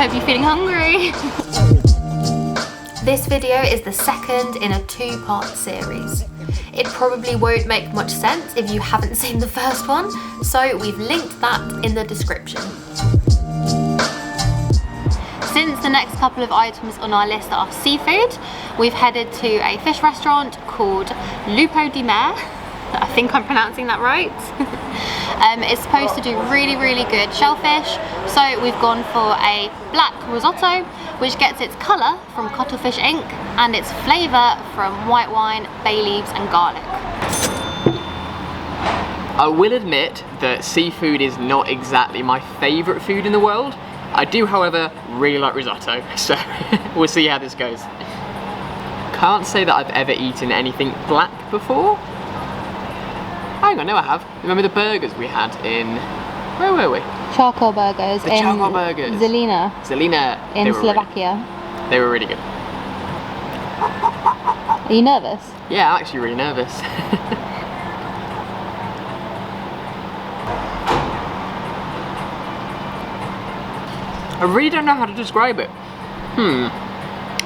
hope you're feeling hungry. This video is the second in a two-part series. It probably won't make much sense if you haven't seen the first one, so we've linked that in the description. Since the next couple of items on our list are seafood, we've headed to a fish restaurant called Lupo di Mare. I think I'm pronouncing that right. It's supposed to do really, really good shellfish, so we've gone for a black risotto, which gets its colour from cuttlefish ink and its flavour from white wine, bay leaves and garlic. I will admit that seafood is not exactly my favourite food in the world. I do, however, really like risotto, so we'll see how this goes. Can't say that I've ever eaten anything black before. Hang on, no I have. Remember the burgers we had in... Where were we? Charcoal burgers the charcoal burgers. Zelina. Zelina. In Slovakia. They were really good. Are you nervous? Yeah, I'm actually really nervous. I really don't know how to describe it.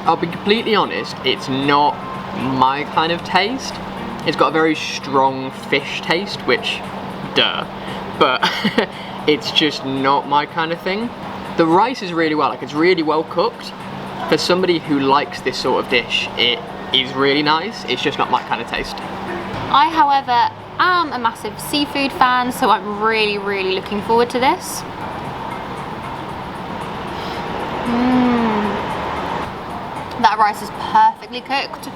I'll be completely honest, it's not my kind of taste. It's got a very strong fish taste, which, duh, but it's just not my kind of thing. The rice is really well, like it's really well cooked. For somebody who likes this sort of dish, it is really nice. It's just not my kind of taste. I, however, am a massive seafood fan, so I'm really, really looking forward to this. That rice is perfectly cooked.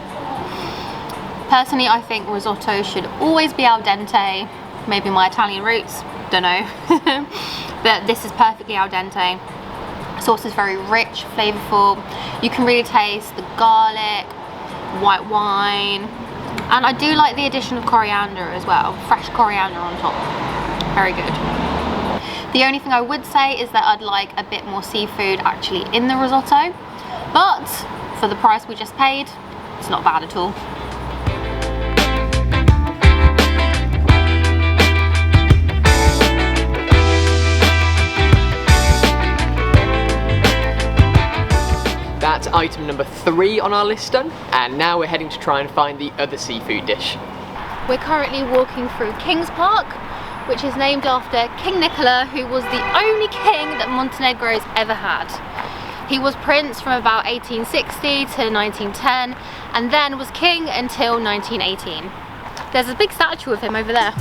Personally, I think risotto should always be al dente. Maybe my Italian roots, don't know. But this is perfectly al dente. Sauce is very rich, flavourful. You can really taste the garlic, white wine, and I do like the addition of coriander as well. Fresh coriander on top. Very good. The only thing I would say is that I'd like a bit more seafood actually in the risotto, but for the price we just paid, it's not bad at all. That's item number 3 on our list done, and now we're heading to try and find the other seafood dish. We're currently walking through King's Park, which is named after King Nicola, who was the only king that Montenegro's ever had. He was prince from about 1860 to 1910, and then was king until 1918. There's a big statue of him over there.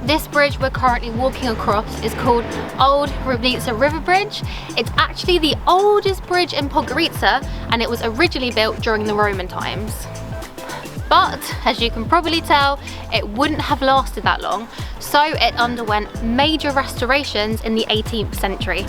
This bridge we're currently walking across is called Old Ribnica River Bridge. It's actually the oldest bridge in Podgorica, and it was originally built during the Roman times. But, as you can probably tell, it wouldn't have lasted that long, so it underwent major restorations in the 18th century.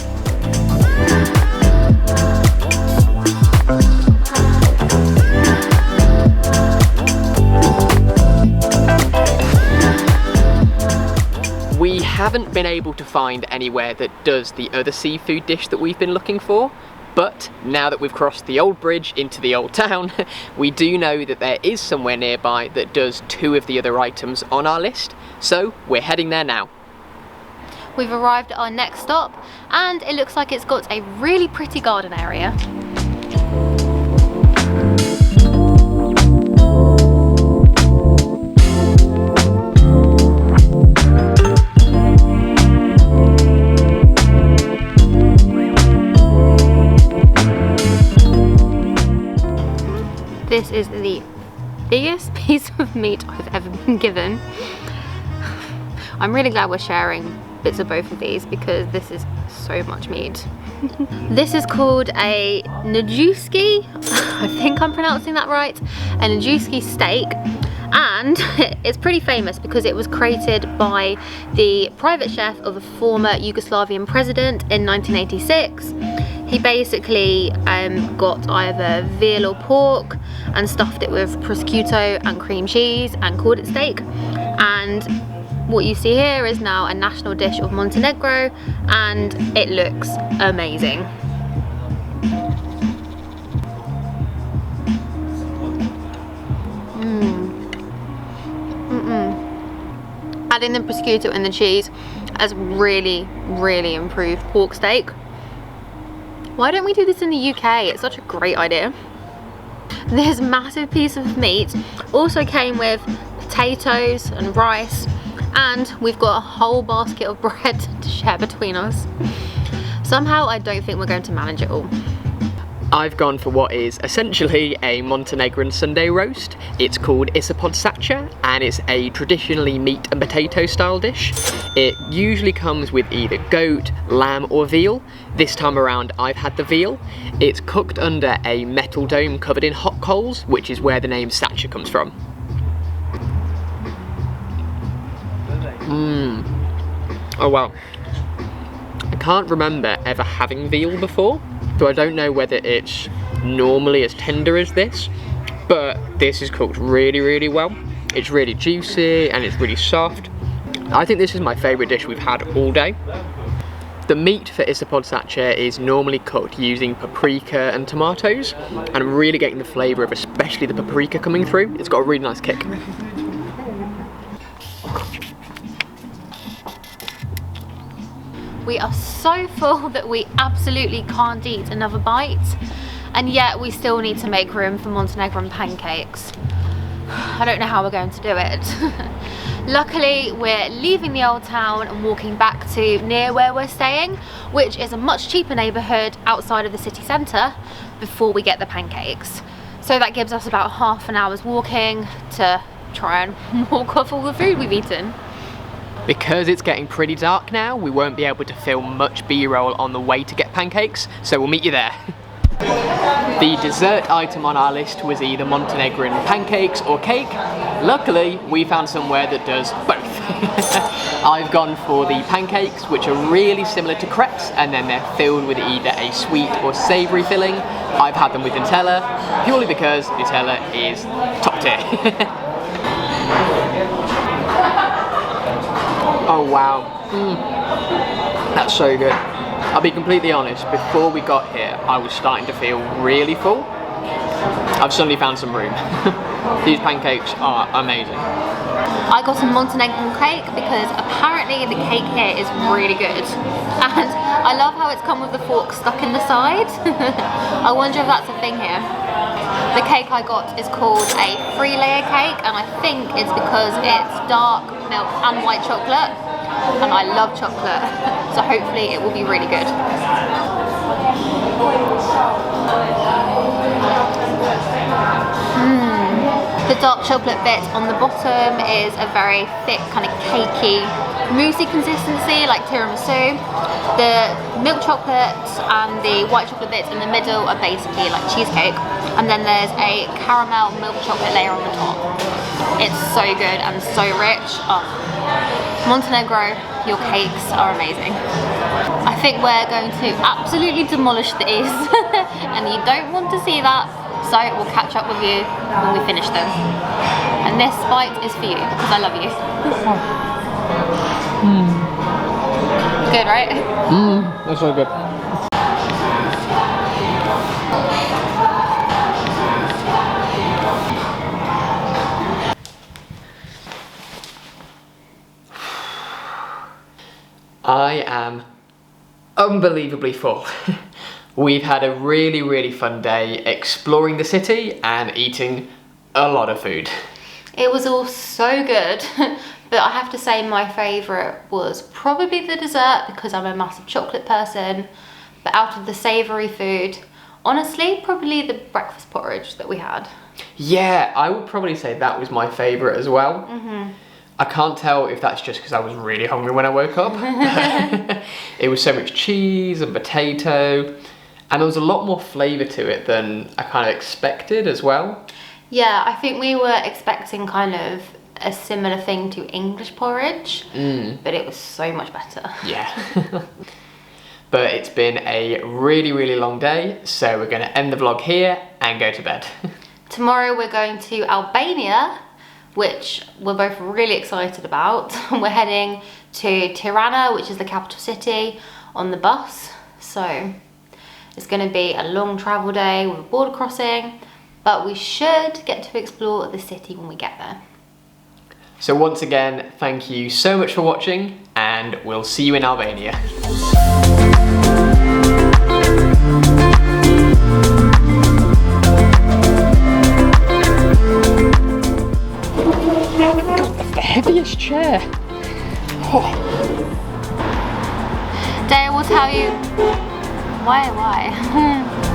We haven't been able to find anywhere that does the other seafood dish that we've been looking for, but now that we've crossed the old bridge into the old town, we do know that there is somewhere nearby that does 2 of the other items on our list, so we're heading there now. We've arrived at our next stop, and it looks like it's got a really pretty garden area. This is the biggest piece of meat I've ever been given. I'm really glad we're sharing bits of both of these because this is so much meat. This is called a Nijiński, I think I'm pronouncing that right, a Nijiński steak, and it's pretty famous because it was created by the private chef of a former Yugoslavian president in 1986. He basically got either veal or pork and stuffed it with prosciutto and cream cheese and called it steak. And what you see here is now a national dish of Montenegro, and it looks amazing. Adding the prosciutto and the cheese has really, really improved pork steak. Why don't we do this in the UK? It's such a great idea. This massive piece of meat also came with potatoes and rice, and we've got a whole basket of bread to share between us. Somehow I don't think we're going to manage it all. I've gone for what is essentially a Montenegrin Sunday roast. It's called Satcher, and it's a traditionally meat and potato style dish. It usually comes with either goat, lamb or veal. This time around I've had the veal. It's cooked under a metal dome covered in hot coals, which is where the name Satcher comes from. Oh wow. I can't remember ever having veal before, so I don't know whether it's normally as tender as this, but this is cooked really, really well. It's really juicy and it's really soft. I think this is my favourite dish we've had all day. The meat for Satcher is normally cooked using paprika and tomatoes, and I'm really getting the flavour of especially the paprika coming through. It's got a really nice kick. We are so full that we absolutely can't eat another bite, and yet we still need to make room for Montenegrin pancakes. I don't know how we're going to do it. Luckily, we're leaving the old town and walking back to near where we're staying, which is a much cheaper neighbourhood outside of the city centre, before we get the pancakes. So that gives us about half an hour's walking to try and walk off all the food we've eaten. Because it's getting pretty dark now, we won't be able to film much B-roll on the way to get pancakes, so we'll meet you there. The dessert item on our list was either Montenegrin pancakes or cake. Luckily, we found somewhere that does both. I've gone for the pancakes, which are really similar to crepes, and then they're filled with either a sweet or savoury filling. I've had them with Nutella, purely because Nutella is top tier. Oh wow, that's so good. I'll be completely honest, before we got here, I was starting to feel really full. I've suddenly found some room. These pancakes are amazing. I got some Montenegrin cake because apparently the cake here is really good. And I love how it's come with the fork stuck in the side. I wonder if that's a thing here. The cake I got is called a 3-layer cake, and I think it's because it's dark milk and white chocolate, and I love chocolate, so hopefully it will be really good. The dark chocolate bit on the bottom is a very thick, kind of cakey, moussey consistency, like tiramisu. The milk chocolate and the white chocolate bits in the middle are basically like cheesecake, and then there's a caramel milk chocolate layer on the top. It's so good and so rich. Oh. Montenegro, your cakes are amazing. I think we're going to absolutely demolish these and you don't want to see that, so we'll catch up with you when we finish them. And this bite is for you because I love you. Good, right? That's so good. I am unbelievably full. We've had a really, really fun day exploring the city and eating a lot of food. It was all so good, but I have to say my favourite was probably the dessert because I'm a massive chocolate person. But out of the savoury food, honestly, probably the breakfast porridge that we had. Yeah, I would probably say that was my favourite as well. I can't tell if that's just because I was really hungry when I woke up. It was so much cheese and potato, and there was a lot more flavour to it than I kind of expected as well. Yeah, I think we were expecting kind of a similar thing to English porridge, but it was so much better. Yeah. But it's been a really, really long day, so we're going to end the vlog here and go to bed. Tomorrow we're going to Albania, which we're both really excited about. We're heading to Tirana, which is the capital city, on the bus. So it's going to be a long travel day with a border crossing, but we should get to explore the city when we get there. So once again, thank you so much for watching, and we'll see you in Albania. The heaviest chair. Oh. Dale will tell you why.